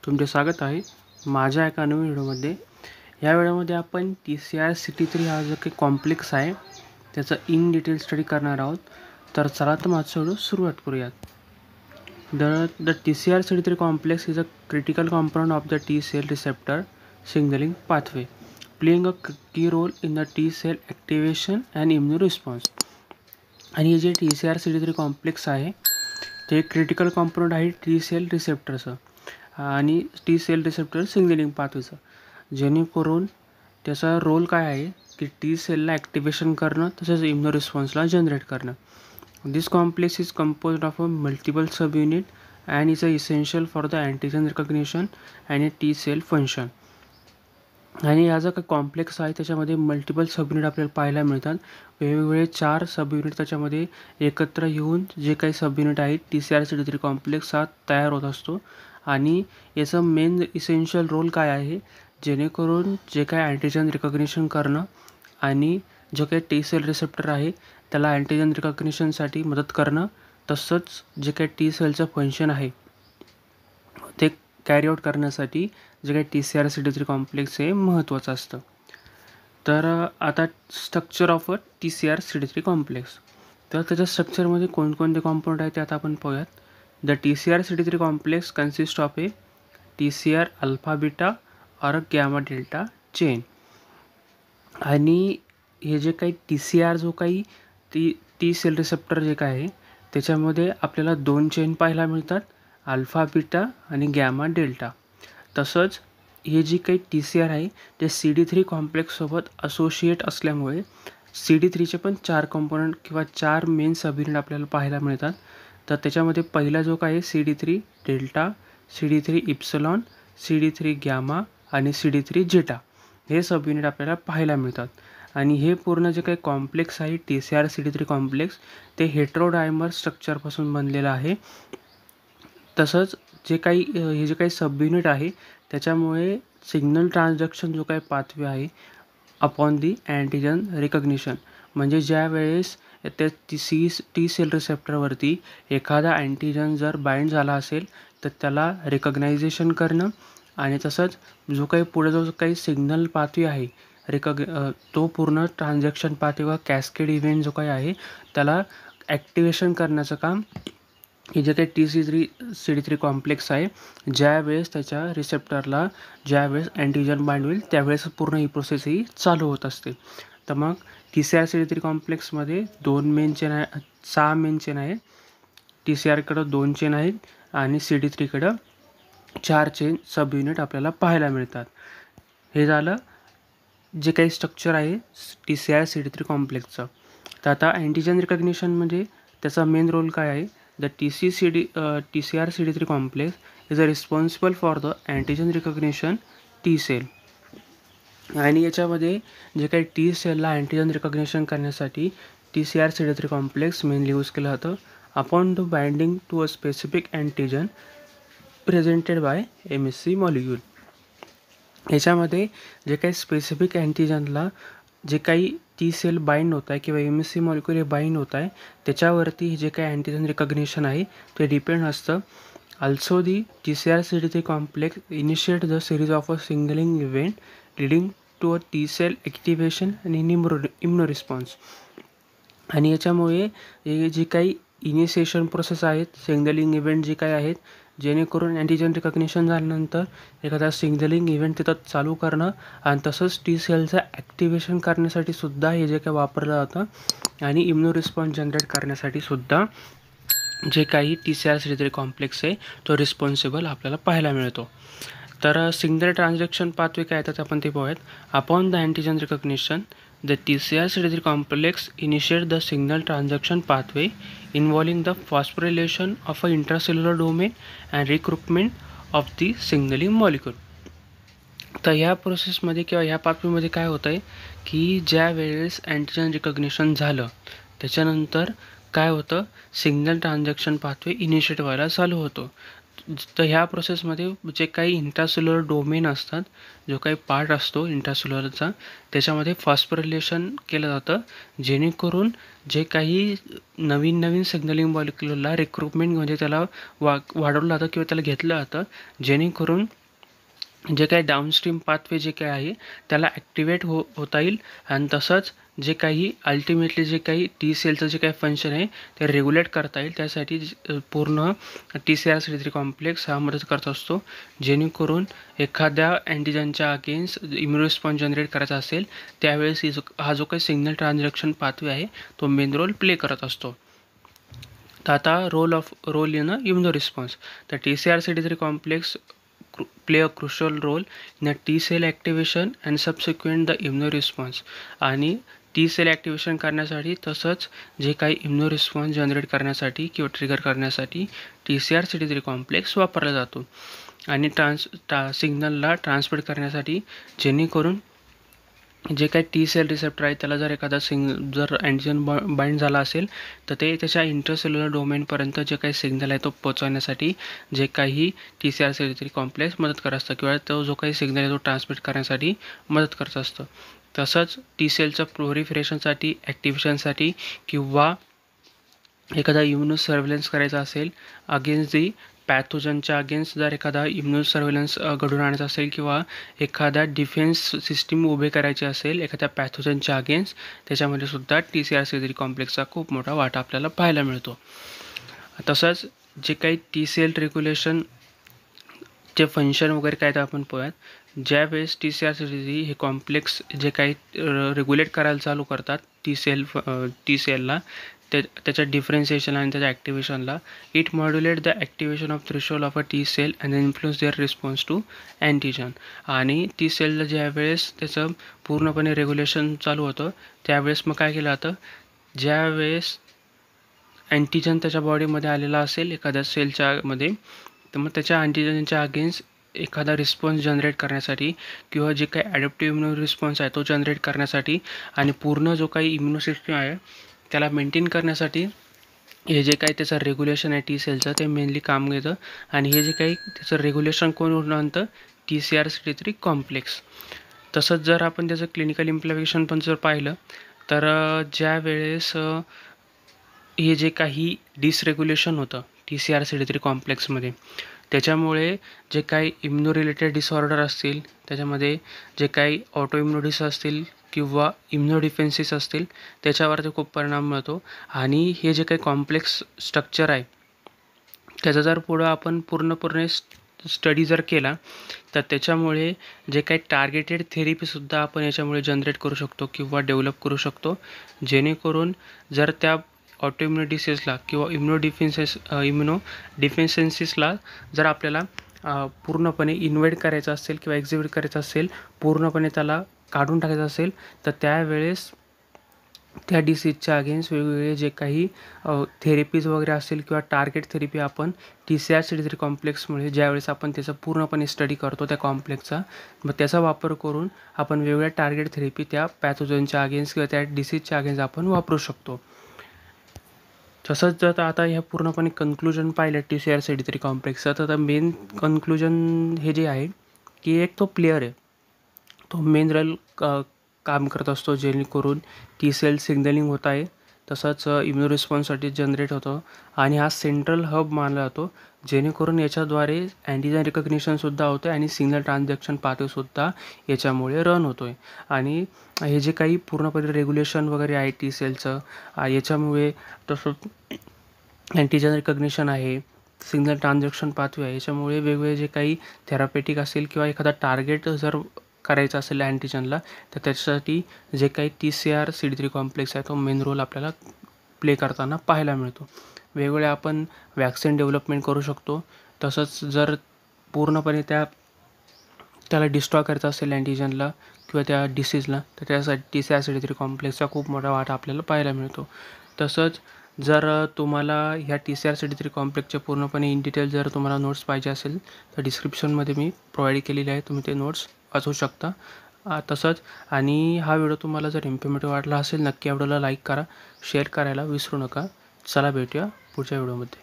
तुमचे स्वागत आहे माझ्या एका नवीन व्हिडिओमध्ये. या व्हिडिओमध्ये आपण TCR/CD3 हा जो काही कॉम्प्लेक्स आहे त्याचा इन डिटेल स्टडी करणार आहोत. तर चला तर माझा व्हिडिओ सुरुवात करूयात. The TCR/CD3 complex is a critical component of the T cell receptor signaling pathway, playing a key role in the T cell activation and immune response. आणि हे जे TCR/CD3 कॉम्प्लेक्स आहे ते क्रिटिकल कॉम्पोनंट आहे T sale रिसेप्टरचं आणि T sale receptor signalling पाथवेचं, जेणेकरून त्याचा role काय आहे की टी सेलला ॲक्टिवेशन करणं तसेच इम्युनो रिस्पॉन्सला जनरेट करणं. This complex is composed of a multiple sub unit and is a essential for the antigen recognition and a T cell function. आणि हा जो काही कॉम्प्लेक्स आहे त्याच्यामध्ये मल्टिपल सब युनिट आपल्याला पाहायला मिळतात. वेगवेगळे 4 सब युनिट त्याच्यामध्ये एकत्र येऊन जे काही सब युनिट आहेत TCR/CD3 कॉम्प्लेक्स हा तयार होत असतो. आणि याचं मेन इसेन्शियल रोल काय आहे, जेणेकरून जे काही अँटीजन रिकग्निशन करणं आणि जो काही टी सेल रिसेप्टर आहे त्याला अँटीजन रिकग्निशनसाठी मदत करणं, तसंच जे काही टी सेलचं फंक्शन आहे ते कॅरी आउट करण्यासाठी जे काही TCR/CD3 कॉम्प्लेक्स हे महत्त्वाचं असतं. तर आता structure of a TCR/CD3 complex. तर त्याच्या स्ट्रक्चरमध्ये कोणकोणते कॉम्पोनंट आहेत ते आता आपण पाहूयात. The TCR/CD3 complex consist of A TCR alpha beta और गॅमा डेल्टा चेन. आणि हे जे काही TCR जो काही टी सेल रिसेप्टर जे काय आहे त्याच्यामध्ये आपल्याला 2 चेन पाहायला मिळतात, अल्फा बीटा आणि गॅमा डेल्टा. तसंच हे जी काही TCR आहे ते CD3 कॉम्प्लेक्ससोबत असोशिएट असल्यामुळे CD3चे पण 4 कंपोनंट किंवा 4 मेन सब युनिट आपल्याला पाहायला मिळतात. तर त्याच्यामध्ये पहिला जो काय आहे CD3 delta, CD3 epsilon, CD3 gamma आणि CD3 जेटा हे सब युनिट आपल्याला पाहायला मिळतात. आणि हे पूर्ण जे काही कॉम्प्लेक्स आहे TCR/CD3 कॉम्प्लेक्स ते हेटेरोडायमर स्ट्रक्चरपासून बनलेलं आहे. तसंच जे काही हे जे काही सब युनिट आहे त्याच्यामुळे सिग्नल ट्रान्सडक्शन जो काही पाथवे आहे अपॉन दी अँटीजन रिकग्निशन, म्हणजे ज्या वेळेस त्या टी सेल रिसेप्टरवरती एखादा अँटीजन जर बाइंड झाला असेल तर त्याला रिकग्नायझेशन करणं आणि तसंच जो काही पुढे जो काही सिग्नल पाथवे आहे तो पूर्ण ट्रान्झॅक्शन पाथवे वा कॅस्केड इव्हेंट जो काही आहे त्याला ॲक्टिवेशन करण्याचं काम हे जे काही TCR/CD3 कॉम्प्लेक्स आहे ज्यावेळेस त्याच्या रिसेप्टरला ज्यावेळेस अँटीजन बाइंड होईल त्यावेळेस पूर्ण ही प्रोसेस ही चालू होत असते. तर मग TCR/CD3 कॉम्प्लेक्समध्ये 2 मेन चेन आहे, 6 मेन चेन आहेत. TCRकडं 2 चेन आहेत आणि CD3कडं 4 चेन सब युनिट आपल्याला पाहायला मिळतात. हे झालं जे काही स्ट्रक्चर आहे TCR/CD3 कॉम्प्लेक्सचं. तर आता अँटीजन रिकग्निशन म्हणजे त्याचा मेन रोल काय आहे. The TCR/CD3 complex is responsible for the antigen recognition T cell. आणि याच्यामध्ये जे काही टी सेलला अँटीजन रिकग्निशन करण्यासाठी TCR/CD3 कॉम्प्लेक्स मेनली यूज केलं जातं upon the binding to a specific antigen presented by MSC molecule. याच्यामध्ये जे काही स्पेसिफिक अँटीजनला जे काही टी सेल बाइंड होत आहे किंवा MSC मॉलिक्यूल हे बाइंड होत आहे त्याच्यावरती जे काही अँटीजन रिकग्निशन आहे ते डिपेंड असतं. Also the TCR/CD3 complex initiate the series of a signalling event leading to a T cell activation आणि इम्युनो रिस्पॉन्स. आणि याच्यामुळे हे जे काही इनिशिएशन प्रोसेस आहेत सिग्नलिंग इव्हेंट जे काही आहेत जेणेकरून अँटीजन रिकग्निशन झाल्यानंतर एखादा सिग्नलिंग इव्हेंट तिथं चालू करणं आणि तसंच टी सेलचं ॲक्टिवेशन करण्यासाठी सुद्धा हे जे काही वापरलं जातं आणि इम्युनो रिस्पॉन्स जनरेट करण्यासाठी सुद्धा जे काही TCR/CD3 कॉम्प्लेक्स आहे तो रिस्पॉन्सिबल आपल्याला पाहायला मिळतो. तर सिग्नल ट्रान्झॅक्शन पाथवे काय येतात आपण ते पाहूयात. Upon the antigen recognition the TCR/CD3 complex initiate the signal transaction pathway involving the phosphorylation of a intracellular domain and recruitment of the signaling molecule. तर ह्या प्रोसेसमध्ये किंवा ह्या पाथवेमध्ये काय होतं आहे की ज्या वेळेस अँटीजन रिकग्निशन झालं त्याच्यानंतर काय होतं सिग्नल ट्रान्झॅक्शन पाथवे इनिशिएट व्हायला चालू होतो. तर ह्या प्रोसेसमध्ये जे काही इंट्रासेल्युलर डोमेन असतात, जो काही पार्ट असतो इंट्रासेल्युलरचा, त्याच्यामध्ये फॉस्फोरिलेशन केलं जातं, जेणेकरून जे काही नवीन सिग्नलिंग मॉलिक्युलला रिक्रुटमेंट म्हणजे त्याला वाढवलं जातं किंवा त्याला घेतलं जातं, जेणेकरून जे काही डाऊनस्ट्रीम पाथवे जे काही आहे त्याला ॲक्टिवेट होता येईल. आणि तसंच जे काही अल्टिमेटली जे काही टी सेलचं जे काही फंक्शन आहे ते रेग्युलेट करता येईल, त्यासाठी पूर्ण TCR CD3 कॉम्प्लेक्स हा मदत करत असतो. जेणेकरून एखाद्या अँटीजनच्या अगेन्स्ट इम्युनो रिस्पॉन्स जनरेट करायचा असेल त्यावेळेस हा जो काही सिग्नल ट्रान्झॅक्शन पाथवे आहे तो मेन रोल प्ले करत असतो. तर आता रोल इन इम्युनो रिस्पॉन्स. तर TCR CD3 complex play a crucial role in the T cell activation and subsequent the immune response. आणि T cell ॲक्टिवेशन करण्यासाठी तसंच जे काही इम्युनो रिस्पॉन्स जनरेट करण्यासाठी किंवा ट्रिगर करण्यासाठी TCR CD3 कॉम्प्लेक्स वापरला जातो. आणि सिग्नलला ट्रान्समिट करण्यासाठी, जेणेकरून जे काही टी सेल रिसेप्टर आहे त्याला जर एखादा जर अँटीजन बाइंड झाला असेल तर ते त्याच्या इंटरसेल्युलर डोमेनपर्यंत जे काही सिग्नल आहे तो पोहोचवण्यासाठी जे काही TCR CD3 कॉम्प्लेक्स मदत करत असतं किंवा तो जो काही सिग्नल आहे तो ट्रान्समिट करण्यासाठी मदत करत असतं. तसंच टी सेलचं प्रोलिफरेशनसाठी, ॲक्टिव्हेशनसाठी किंवा एखादा इम्युनो सर्व्हेलन्स करायचा असेल अगेन्स्ट दी पॅथोजनच्या अगेन्स्ट, जर एखादा इम्युनो सर्व्हेलन्स घडून आणायचा असेल किंवा एखादा डिफेन्स सिस्टीम उभे करायचे असेल एखाद्या पॅथोजनच्या अगेन्स्ट, त्याच्यामध्ये सुद्धा TCR CD3 कॉम्प्लेक्सचा खूप मोठा वाटा आपल्याला पाहायला मिळतो. तसंच जे काही टी सेल रेग्युलेशन चे फंक्शन वगैरे काय तर आपण पाहूयात. ज्यावेळेस TCR CD3 हे कॉम्प्लेक्स जे काही रेग्युलेट करायला चालू करतात टी सेलला, त्याच्या डिफरेन्शिएशन आणि त्याच्या ॲक्टिवेशनला, it modulate the activation of threshold of a T cell and influence their response to antigen. आणि टी सेलला ज्यावेळेस त्याचं पूर्णपणे रेग्युलेशन चालू होतं त्यावेळेस मग काय केलं जातं, ज्यावेळेस अँटीजन त्याच्या बॉडीमध्ये आलेला असेल एखाद्या सेलच्या मध्ये, तर मग त्याच्या अँटीजनच्या अगेन्स्ट एखादा रिस्पॉन्स जनरेट करण्यासाठी किंवा जे काही ॲडॅप्टिव्ह इम्युनो रिस्पॉन्स आहे तो जनरेट करण्यासाठी आणि पूर्ण जो काही इम्युनो सिस्टम आहे त्याला मेंटेन करण्यासाठी हे जे काही त्याचं रेग्युलेशन आहे टी सेलचं ते मेनली काम घेतं. आणि हे जे काही त्याचं रेग्युलेशन कोण आणतं, TCR CD3 कॉम्प्लेक्स. तसंच जर आपण त्याचं क्लिनिकल इम्प्लिमेंटेशन पण जर पाहिलं तर ज्या वेळेस हे जे काही डिसरेग्युलेशन होतं TCR CD3 कॉम्प्लेक्समध्ये, त्याच्यामुळे जे काही इम्युनो रिलेटेड डिसऑर्डर असतील, त्याच्यामध्ये जे काही ऑटो इम्युनिटीज असतील किंवा इम्युनो डिफेन्सेस असतील त्याच्यावरती खूप परिणाम मिळतो. आणि हे जे काही कॉम्प्लेक्स स्ट्रक्चर आहे त्याचा जर पुढं आपण पूर्णपणे स्टडी जर केला तर त्याच्यामुळे जे काही टार्गेटेड थेरपीसुद्धा आपण याच्यामुळे जनरेट करू शकतो किंवा डेव्हलप करू शकतो, जेणेकरून जर त्या ऑटो इम्युनो डिसीजला किंवा इम्युनो डिफेन्सेन्सीसला जर आपल्याला पूर्णपणे इन्व्हेड करायचं असेल किंवा एक्झिबिट करायचं असेल, पूर्णपणे त्याला काढून टाकायचं असेल, तर त्यावेळेस त्या डिसीजच्या अगेन्स्ट वेगवेगळे जे काही थेरपीज वगैरे असतील किंवा टार्गेट थेरपी आपण TCR CD3 कॉम्प्लेक्समुळे ज्यावेळेस आपण त्याचा पूर्णपणे स्टडी करतो त्या कॉम्प्लेक्सचा, मग त्याचा वापर करून आपण वेगवेगळ्या टार्गेट थेरपी त्या पॅथोजनच्या अगेन्स्ट किंवा त्या डिसीजच्या अगेन्स्ट आपण वापरू शकतो. तसंच जर आता ह्या पूर्णपणे कन्क्लुजन पाहिलं TCR CD3 कॉम्प्लेक्सचं, तर मेन कन्क्लुजन हे जे आहे की एक तो प्लेयर आहे, तो मेन रोल काम करत असतो, जेणेकरून टी सेल सिग्नलिंग होत आहे, तसंच इम्युनो रिस्पॉन्ससाठी जनरेट होतं. आणि हा सेंट्रल हब मानला जातो, जेणेकरून याच्याद्वारे अँटीजन रिकग्निशनसुद्धा होतं आणि सिग्नल ट्रान्झॅक्शन पाथवेसुद्धा याच्यामुळे रन होतो आहे. आणि हे जे काही पूर्णपणे रेग्युलेशन वगैरे आहे टी सेलचं, याच्यामुळे तसंच अँटीजन रिकग्निशन आहे, सिग्नल ट्रान्झॅक्शन पाथवे आहे, याच्यामुळे वेगवेगळे जे काही थेरापेटिक असेल किंवा एखादा टार्गेट जर करायचं असेल अँटीजनला, तर त्याच्यासाठी जे काही TCR CD3 कॉम्प्लेक्स आहे तो मेन रोल आपल्याला प्ले करताना पाहायला मिळतो. वेगवेगळे आपण वॅक्सिन डेव्हलपमेंट करू शकतो. तसंच जर पूर्णपणे त्याला डिस्ट्रॉय करायचं असेल अँटीजनला किंवा त्या डिसीजला, तर त्यासाठी TCR CD3 कॉम्प्लेक्सचा खूप मोठा वाटा आपल्याला पाहायला मिळतो. तसंच जर तुम्हाला ह्या TCR CD3 कॉम्प्लेक्सचे पूर्णपणे इन डिटेल जर तुम्हाला नोट्स पाहिजे असेल तर डिस्क्रिप्शनमध्ये मी प्रोव्हाइड केलेले आहे, तुम्ही ते नोट्स वाचू शकता. तसंच आणि हा व्हिडिओ तुम्हाला जर इन्फॉर्मेटिव्ह वाटला असेल नक्की या व्हिडिओला लाईक करा, शेअर करायला विसरू नका. चला भेटूया पुढच्या व्हिडिओमध्ये.